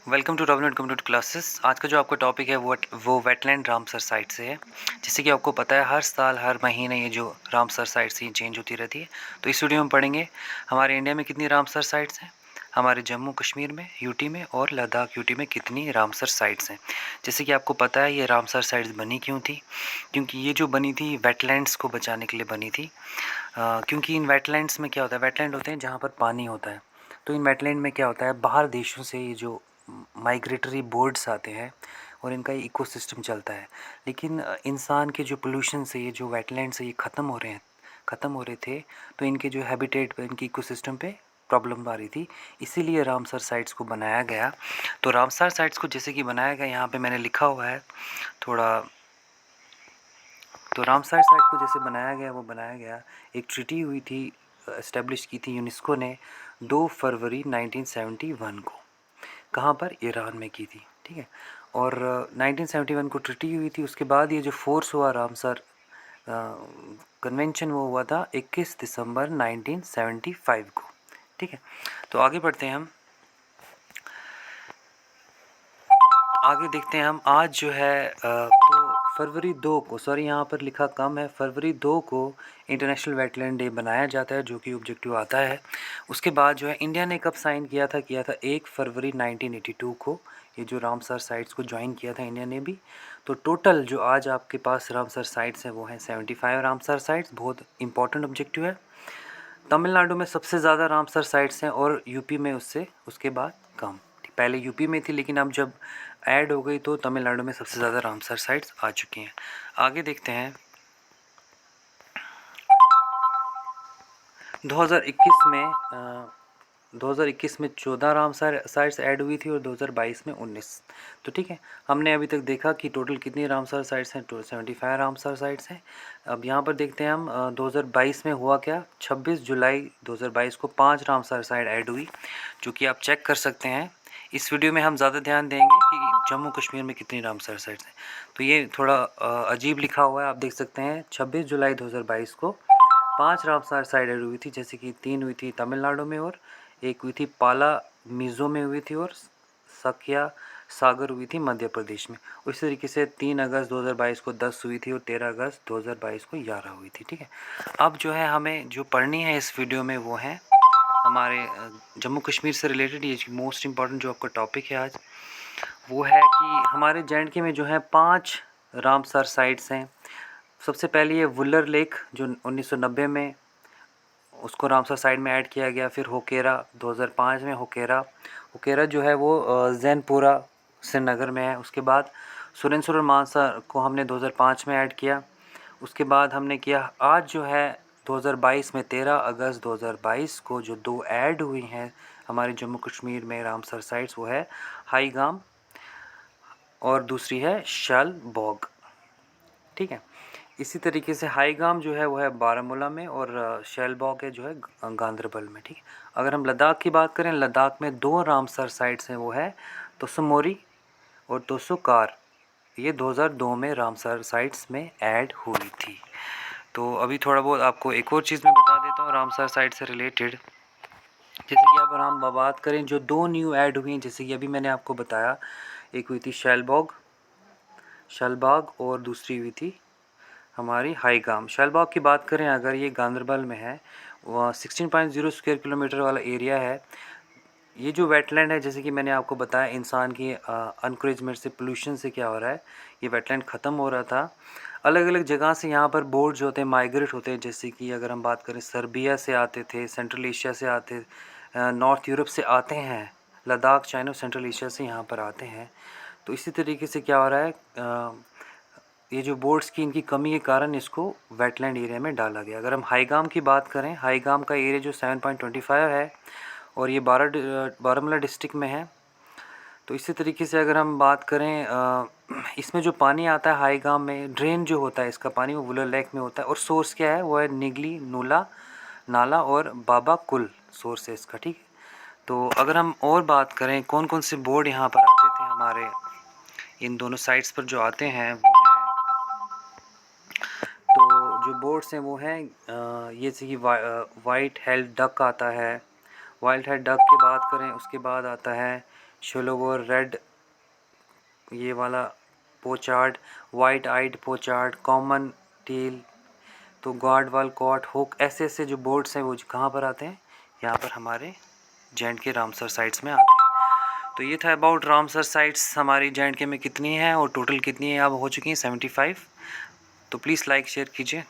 Welcome to रवनट computer classes. आज का जो आपका टॉपिक है वो वेटलैंड रामसर साइट से है। जैसे कि आपको पता है हर साल हर महीने ये जो रामसर साइट्स ये चेंज होती रहती है। तो इस वीडियो में पढ़ेंगे हमारे इंडिया में कितनी रामसर साइट्स हैं, हमारे जम्मू कश्मीर में, यूटी में और लद्दाख यूटी में कितनी रामसर साइट्स हैं। जैसे कि आपको पता है ये रामसर साइट्स बनी क्यों थी, क्योंकि ये जो बनी थी वेटलैंड्स को बचाने के लिए बनी थी। क्योंकि इन वेटलैंड्स में क्या होता है, वेटलैंड होते हैं जहाँ पर पानी होता है। तो इन वेटलैंड में क्या होता है, बाहर देशों से ये जो माइग्रेटरी बर्ड्स आते हैं और इनका इकोसिस्टम चलता है। लेकिन इंसान के जो पोल्यूशन से ये जो वेटलैंड्स है ये ख़त्म हो रहे थे। तो इनके जो हैबिटेट पे, इनकी इकोसिस्टम पे प्रॉब्लम आ रही थी, इसीलिए रामसर साइट्स को बनाया गया। तो रामसर साइट्स को जैसे कि बनाया गया, यहाँ पे मैंने लिखा हुआ है थोड़ा। तो रामसर साइट को जैसे बनाया गया, वो बनाया गया, एक ट्रीटी हुई थी, इस्टेब्लिश की थी यूनेस्को ने 2 फरवरी 1971 को। कहाँ पर? ईरान में की थी, ठीक है। और 1971 को ट्रीटी हुई थी। उसके बाद ये जो फोर्स हुआ रामसर कन्वेंशन, वो हुआ था 21 दिसंबर 1975 को, ठीक है। तो आगे बढ़ते हैं हम, आगे देखते हैं हम। आज जो है तो फरवरी 2 को, सॉरी यहाँ पर लिखा कम है, फरवरी 2 को इंटरनेशनल वेटलैंड डे बनाया जाता है, जो कि ऑब्जेक्टिव आता है। उसके बाद जो है इंडिया ने कब साइन किया था 1 फरवरी 1982 को। ये जो रामसर साइट्स को ज्वाइन किया था इंडिया ने भी। तो टोटल जो आज आपके पास रामसर साइट्स हैं वो हैं 75 रामसर साइट्स। बहुत इंपॉर्टेंट ऑब्जेक्टिव है। तमिलनाडु में सबसे ज़्यादा रामसर साइट्स हैं और यूपी में उसके बाद कम। पहले यूपी में थी, लेकिन अब जब ऐड हो गई तो तमिलनाडु में सबसे ज़्यादा रामसर साइट्स आ चुकी हैं। आगे देखते हैं। 2021 में 14 रामसर साइट्स ऐड हुई थी और 2022 में 19। तो ठीक है, हमने अभी तक देखा कि टोटल कितनी रामसर साइट्स हैं, 75 रामसर साइट्स हैं। अब यहाँ पर देखते हैं हम 2022 में हुआ क्या। 26 जुलाई 2022 को 5 रामसर साइट ऐड हुई, जो कि आप चेक कर सकते हैं। इस वीडियो में हम ज़्यादा ध्यान देंगे कि जम्मू कश्मीर में कितनी रामसर साइट्स हैं। तो ये थोड़ा अजीब लिखा हुआ है, आप देख सकते हैं। 26 जुलाई 2022 को 5 रामसर साइट ऐड हुई थी, जैसे कि 3 हुई थी तमिलनाडु में और एक हुई थी पाला मिज़ो में हुई थी और सकिया सागर हुई थी मध्य प्रदेश में। उसी तरीके से 3 अगस्त 2022 को 10 हुई थी और 13 अगस्त 2022 को 11 हुई थी, ठीक है। अब जो है हमें जो पढ़नी है इस वीडियो में वो है हमारे जम्मू कश्मीर से रिलेटेड। ये मोस्ट इम्पॉर्टेंट जो आपका टॉपिक है आज वो है कि हमारे जे में जो है 5 रामसर साइट्स हैं। सबसे पहले ये वुलर लेक, जो 1990 में उसको रामसर साइट में ऐड किया गया। फिर होकेरा 2005 में, होकेरा जो है वो जैनपुरा श्रीनगर में है। उसके बाद सुरेंद्र मानसर को हमने 2005 में ऐड किया। उसके बाद हमने किया आज जो है 2022 में 13 अगस्त 2022 को जो 2 ऐड हुई हैं हमारे जम्मू कश्मीर में रामसर साइट्स, वो है हाईगाम और दूसरी है शालबॉग, ठीक है। इसी तरीके से हाईगाम जो है वो है बारामूला में और शैलबॉग है जो है गांदरबल में, ठीक है। अगर हम लद्दाख की बात करें, लद्दाख में 2 रामसर साइट्स हैं, वो है तोसुमोरी और तोसुकार। ये 2002 में रामसर साइट्स में ऐड हुई थी। तो अभी थोड़ा बहुत आपको एक और चीज़ मैं बता देता हूँ रामसर साइट से रिलेटेड। जैसे कि अगर हम बात करें जो 2 न्यू ऐड हुई हैं, जैसे कि अभी मैंने आपको बताया, एक हुई थी शालबाग और दूसरी हुई थी हमारी हाईगाम। शालबाग की बात करें अगर, ये गांदरबल में है, वह 16.0 स्क्वायर किलोमीटर वाला एरिया है। ये जो वेटलैंड है, जैसे कि मैंने आपको बताया, इंसान की अनकरेजमेंट से, पोल्यूशन से क्या हो रहा है, ये वेटलैंड ख़त्म हो रहा था। अलग अलग जगह से यहाँ पर बोर्ड्स होते हैं, माइग्रेट होते हैं। जैसे कि अगर हम बात करें, सर्बिया से आते थे, सेंट्रल एशिया से आते, नॉर्थ यूरोप से आते हैं, लद्दाख, चाइना, सेंट्रल एशिया से यहाँ पर आते हैं। तो इसी तरीके से क्या हो रहा है, ये जो बोर्ड्स की इनकी कमी के कारण इसको वेटलैंड एरिया में डाला गया। अगर हम हाईगाम की बात करें, हाईगाम का एरिया जो 7.25 है और ये बारामूला डिस्ट्रिक्ट में है। तो इसी तरीके से अगर हम बात करें, इसमें जो पानी आता है हाईगाम में, ड्रेन जो होता है इसका पानी, वो वुलर लेक में होता है। और सोर्स क्या है, वो है निगली नूला नाला और बाबा कुल सोर्स है इसका, ठीक है। तो अगर हम और बात करें कौन कौन से बोर्ड यहाँ पर आते थे हमारे इन दोनों साइट्स पर जो आते हैं, वो हैं, तो जो बोर्ड्स हैं वो हैं ये जैसे कि वाइट हेड डक आता है। वाइट हेड डक की बात करें, उसके बाद आता है शोलोवर, रेड ये वाला pochard, white eyed pochard, common teal, तो गार्डवाल, कॉट, हुक, ऐसे ऐसे जो बोर्ड्स हैं वो कहाँ पर आते हैं, यहाँ पर हमारे जे.एंड.के रामसर साइट्स में आते हैं। तो ये था अबाउट रामसर साइट्स हमारी जे.एंड.के में कितनी हैं और टोटल कितनी है अब हो चुकी हैं 75। तो प्लीज़ लाइक शेयर कीजिए।